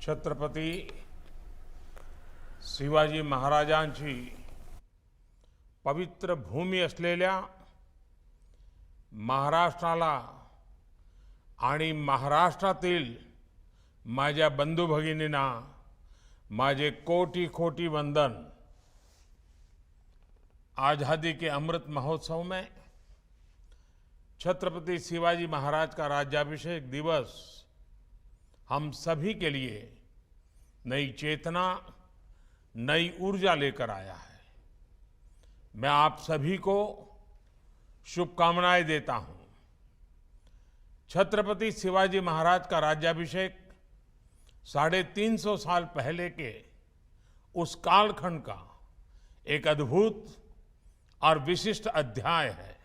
छत्रपती शिवाजी महाराजांची पवित्र भूमी असलेल्या महाराष्ट्राला आणि महाराष्ट्रातील माझ्या बंधू भगिनींना माझे कोटि कोटि वंदन। आजादी के अमृत महोत्सव में छत्रपति शिवाजी महाराज का राज्याभिषेक दिवस हम सभी के लिए नई चेतना, नई ऊर्जा लेकर आया है। मैं आप सभी को शुभकामनाएं देता हूं। छत्रपति शिवाजी महाराज का राज्याभिषेक 350 साल पहले के उस कालखंड का एक अद्भुत और विशिष्ट अध्याय है।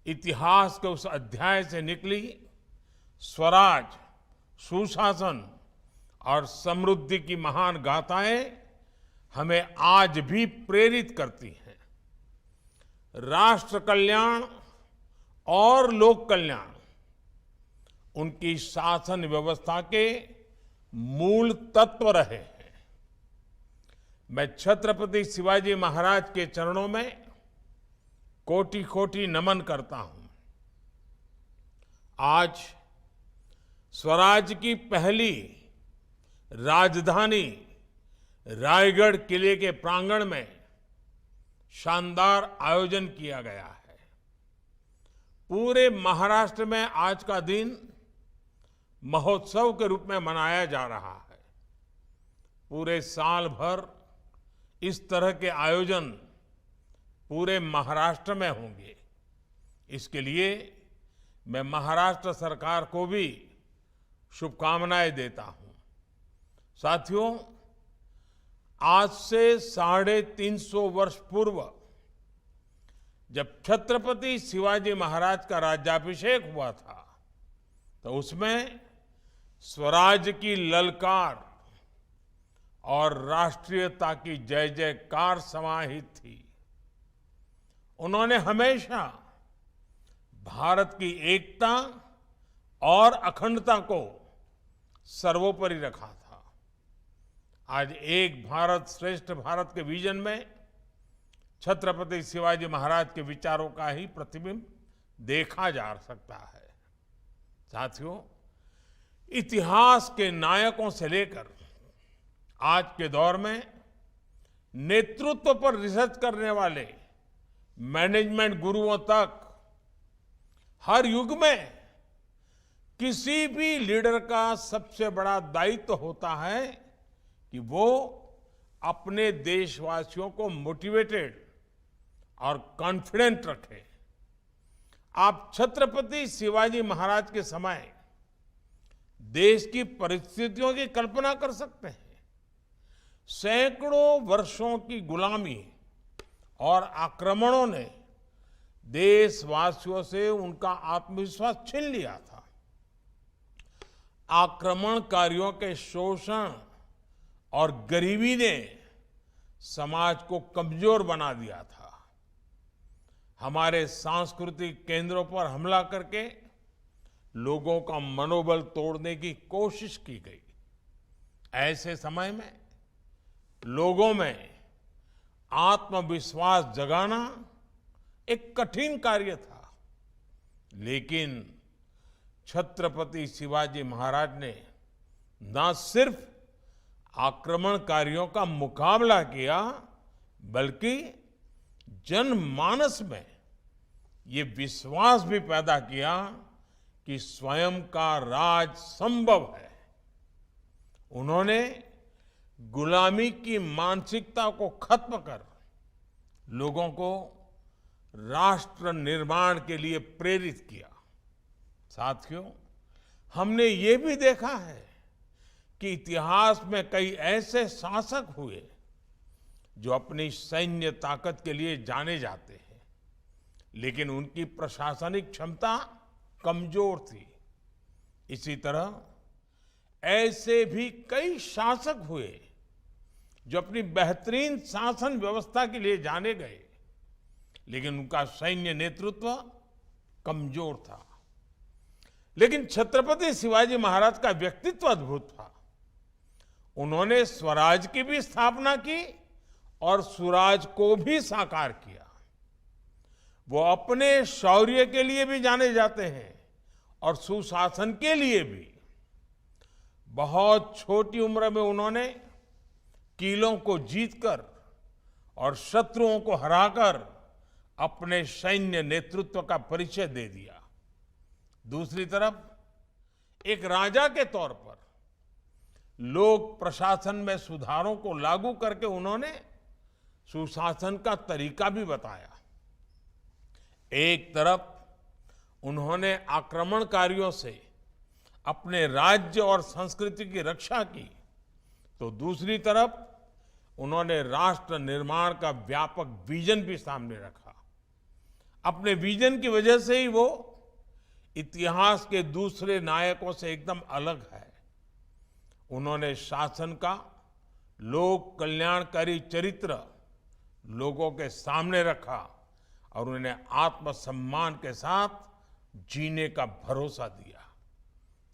इतिहास के उस अध्याय से निकली स्वराज, सुशासन और समृद्धि की महान गाथाएं हमें आज भी प्रेरित करती हैं। राष्ट्र कल्याण और लोक कल्याण उनकी शासन व्यवस्था के मूल तत्व रहे हैं। मैं छत्रपति शिवाजी महाराज के चरणों में कोटि कोटि नमन करता हूं। आज स्वराज की पहली राजधानी रायगढ़ किले के प्रांगण में शानदार आयोजन किया गया है। पूरे महाराष्ट्र में आज का दिन महोत्सव के रूप में मनाया जा रहा है। पूरे साल भर इस तरह के आयोजन पूरे महाराष्ट्र में होंगे। इसके लिए मैं महाराष्ट्र सरकार को भी शुभकामनाएं देता हूं। साथियों, आज से 350 वर्ष पूर्व जब छत्रपति शिवाजी महाराज का राज्याभिषेक हुआ था तो उसमें स्वराज की ललकार और राष्ट्रीयता की जय जयकार समाहित थी। उन्होंने हमेशा भारत की एकता और अखंडता को सर्वोपरि रखा था। आज एक भारत श्रेष्ठ भारत के विजन में छत्रपति शिवाजी महाराज के विचारों का ही प्रतिबिंब देखा जा सकता है। साथियों, इतिहास के नायकों से लेकर आज के दौर में नेतृत्व पर रिसर्च करने वाले मैनेजमेंट गुरुओं तक हर युग में किसी भी लीडर का सबसे बड़ा दायित्व होता है कि वो अपने देशवासियों को मोटिवेटेड और कॉन्फिडेंट रखे। आप छत्रपति शिवाजी महाराज के समय देश की परिस्थितियों की कल्पना कर सकते हैं। सैकड़ों वर्षों की गुलामी और आक्रमणों ने देशवासियों से उनका आत्मविश्वास छीन लिया था। आक्रमणकारियों के शोषण और गरीबी ने समाज को कमजोर बना दिया था। हमारे सांस्कृतिक केंद्रों पर हमला करके लोगों का मनोबल तोड़ने की कोशिश की गई। ऐसे समय में लोगों में आत्मविश्वास जगाना एक कठिन कार्य था, लेकिन छत्रपति शिवाजी महाराज ने न सिर्फ आक्रमणकारियों का मुकाबला किया, बल्कि जनमानस में ये विश्वास भी पैदा किया कि स्वयं का राज संभव है। उन्होंने गुलामी की मानसिकता को खत्म कर लोगों को राष्ट्र निर्माण के लिए प्रेरित किया। साथियों, हमने ये भी देखा है कि इतिहास में कई ऐसे शासक हुए जो अपनी सैन्य ताकत के लिए जाने जाते हैं, लेकिन उनकी प्रशासनिक क्षमता कमजोर थी। इसी तरह ऐसे भी कई शासक हुए जो अपनी बेहतरीन शासन व्यवस्था के लिए जाने गए, लेकिन उनका सैन्य नेतृत्व कमजोर था। लेकिन छत्रपति शिवाजी महाराज का व्यक्तित्व अद्भुत था। उन्होंने स्वराज की भी स्थापना की और सुराज को भी साकार किया। वो अपने शौर्य के लिए भी जाने जाते हैं और सुशासन के लिए भी। बहुत छोटी उम्र में उन्होंने किलों को जीतकर और शत्रुओं को हराकर अपने सैन्य नेतृत्व का परिचय दे दिया। दूसरी तरफ एक राजा के तौर पर लोक प्रशासन में सुधारों को लागू करके उन्होंने सुशासन का तरीका भी बताया। एक तरफ उन्होंने आक्रमणकारियों से अपने राज्य और संस्कृति की रक्षा की, तो दूसरी तरफ उन्होंने राष्ट्र निर्माण का व्यापक विजन भी सामने रखा। अपने विजन की वजह से ही वो इतिहास के दूसरे नायकों से एकदम अलग है। उन्होंने शासन का लोक कल्याणकारी चरित्र लोगों के सामने रखा और उन्हें आत्मसम्मान के साथ जीने का भरोसा दिया।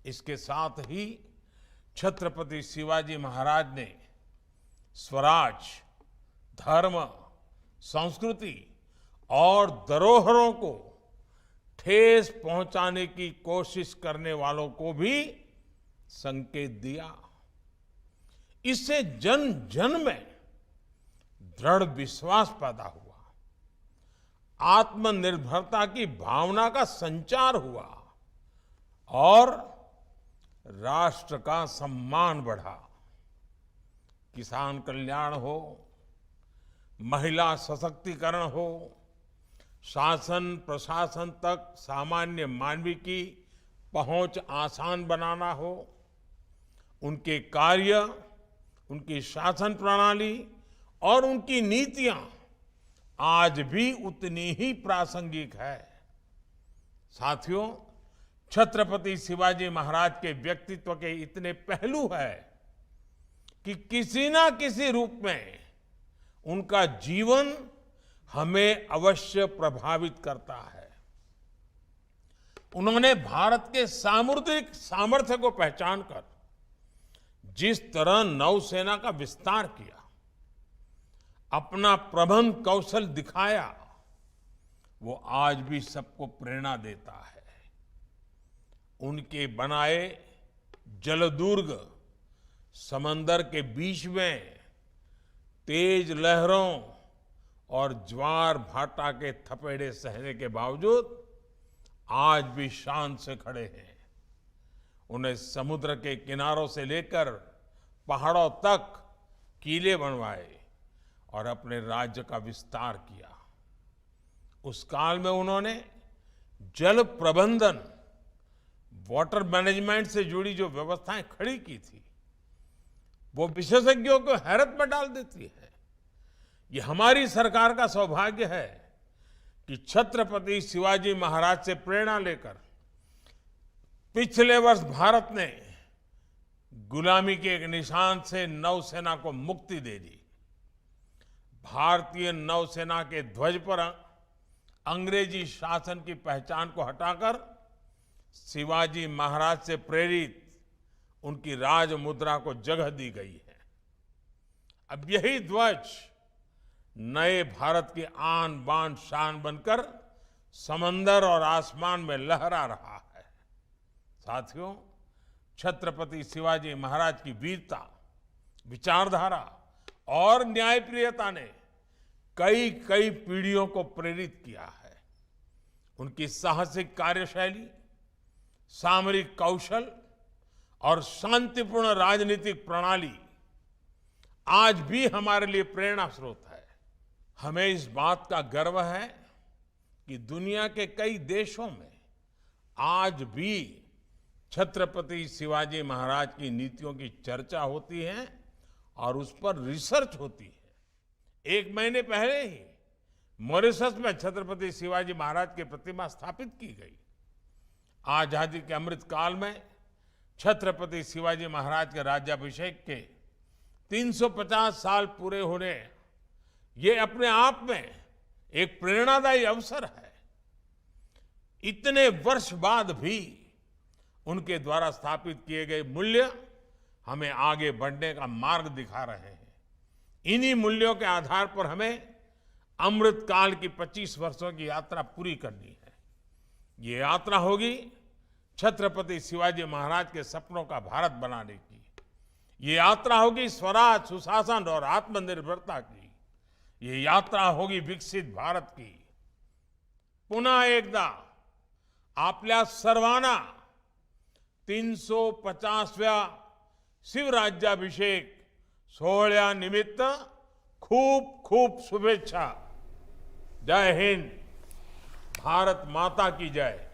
इसके साथ ही छत्रपति शिवाजी महाराज ने स्वराज, धर्म, संस्कृति और धरोहरों को ठेस पहुंचाने की कोशिश करने वालों को भी संकेत दिया। इससे जन जन में दृढ़ विश्वास पैदा हुआ, आत्मनिर्भरता की भावना का संचार हुआ और राष्ट्र का सम्मान बढ़ा। किसान कल्याण हो, महिला सशक्तिकरण हो, शासन प्रशासन तक सामान्य मानवी की पहुंच आसान बनाना हो, उनके कार्य, उनकी शासन प्रणाली और उनकी नीतियां आज भी उतनी ही प्रासंगिक है। साथियों, छत्रपति शिवाजी महाराज के व्यक्तित्व के इतने पहलू है कि किसी ना किसी रूप में उनका जीवन हमें अवश्य प्रभावित करता है। उन्होंने भारत के सामुद्रिक सामर्थ्य को पहचानकर जिस तरह नौसेना का विस्तार किया, अपना प्रबंध कौशल दिखाया, वो आज भी सबको प्रेरणा देता है। उनके बनाए जलदुर्ग समंदर के बीच में तेज लहरों और ज्वार भाटा के थपेड़े सहने के बावजूद आज भी शान से खड़े हैं। उन्हें समुद्र के किनारों से लेकर पहाड़ों तक किले बनवाए और अपने राज्य का विस्तार किया। उस काल में उन्होंने जल प्रबंधन, वाटर मैनेजमेंट से जुड़ी जो व्यवस्थाएं खड़ी की थी, वो विशेषज्ञों को हैरत में डाल देती है। ये हमारी सरकार का सौभाग्य है कि छत्रपति शिवाजी महाराज से प्रेरणा लेकर पिछले वर्ष भारत ने गुलामी के एक निशान से नौसेना को मुक्ति दे दी। भारतीय नौसेना के ध्वज पर अंग्रेजी शासन की पहचान को हटाकर शिवाजी महाराज से प्रेरित उनकी राज मुद्रा को जगह दी गई है। अब यही ध्वज नए भारत की आन बान शान बनकर समंदर और आसमान में लहरा रहा है। साथियों, छत्रपति शिवाजी महाराज की वीरता, विचारधारा और न्यायप्रियता ने कई कई पीढ़ियों को प्रेरित किया है। उनकी साहसिक कार्यशैली, सामरिक कौशल और शांतिपूर्ण राजनीतिक प्रणाली आज भी हमारे लिए प्रेरणा स्रोत है। हमें इस बात का गर्व है कि दुनिया के कई देशों में आज भी छत्रपति शिवाजी महाराज की नीतियों की चर्चा होती है और उस पर रिसर्च होती है। 1 महीने पहले ही मॉरिशस में छत्रपति शिवाजी महाराज की प्रतिमा स्थापित की गई। आजादी के अमृत काल में छत्रपति शिवाजी महाराज के राज्याभिषेक के 350 साल पूरे होने, ये अपने आप में एक प्रेरणादायी अवसर है। इतने वर्ष बाद भी उनके द्वारा स्थापित किए गए मूल्य हमें आगे बढ़ने का मार्ग दिखा रहे हैं। इन्हीं मूल्यों के आधार पर हमें अमृत काल की 25 वर्षों की यात्रा पूरी करनी है। ये यात्रा होगी छत्रपति शिवाजी महाराज के सपनों का भारत बनाने की। ये यात्रा होगी स्वराज, सुशासन और आत्मनिर्भरता की। ये यात्रा होगी विकसित भारत की। पुन्हा एकदा आपल्या सर्वांना 350व्या शिवराज्याभिषेक सोहळ्यानिमित्त खूप खूप शुभेच्छा। जय हिंद, भारत माता की जय।